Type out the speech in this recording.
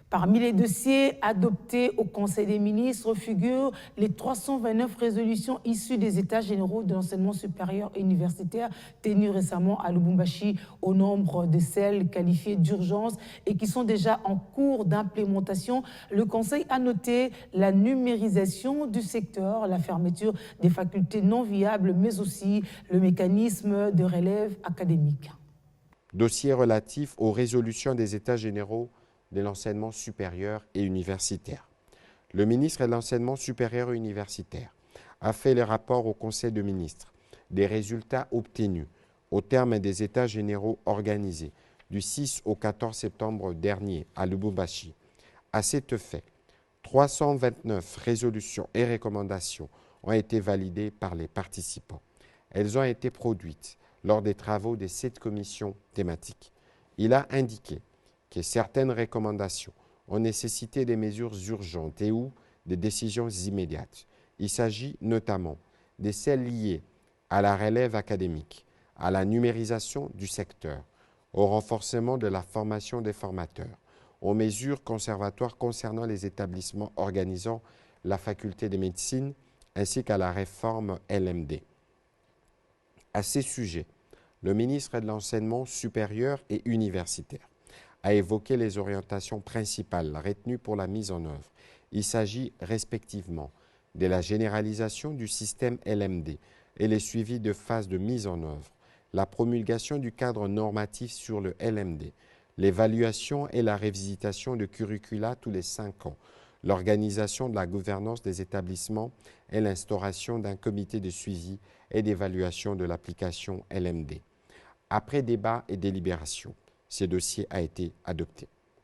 Parmi les dossiers adoptés au Conseil des ministres figurent les 329 résolutions issues des États généraux de l'enseignement supérieur et universitaire tenus récemment à Lubumbashi, au nombre de celles qualifiées d'urgence et qui sont déjà en cours d'implémentation. Le Conseil a noté la numérisation du secteur, la fermeture des facultés non viables, mais aussi le mécanisme de relève académique. Dossier relatif aux résolutions des États généraux de l'enseignement supérieur et universitaire. Le ministre de l'enseignement supérieur et universitaire a fait le rapport au Conseil des ministres des résultats obtenus au terme des États généraux organisés du 6 au 14 septembre dernier à Lubumbashi. À cet effet, 329 résolutions et recommandations ont été validées par les participants. Elles ont été produites lors des travaux des 7 commissions thématiques. Il a indiqué que certaines recommandations ont nécessité des mesures urgentes et ou des décisions immédiates. Il s'agit notamment de celles liées à la relève académique, à la numérisation du secteur, au renforcement de la formation des formateurs, aux mesures conservatoires concernant les établissements organisant la faculté de médecine ainsi qu'à la réforme LMD. À ces sujets, le ministre de l'Enseignement supérieur et universitaire a évoqué les orientations principales retenues pour la mise en œuvre. Il s'agit respectivement de la généralisation du système LMD et les suivis de phase de mise en œuvre, la promulgation du cadre normatif sur le LMD, l'évaluation et la révisitation de curricula tous les 5 ans, l'organisation de la gouvernance des établissements et l'instauration d'un comité de suivi et d'évaluation de l'application LMD. Après débat et délibération, ce dossier a été adopté.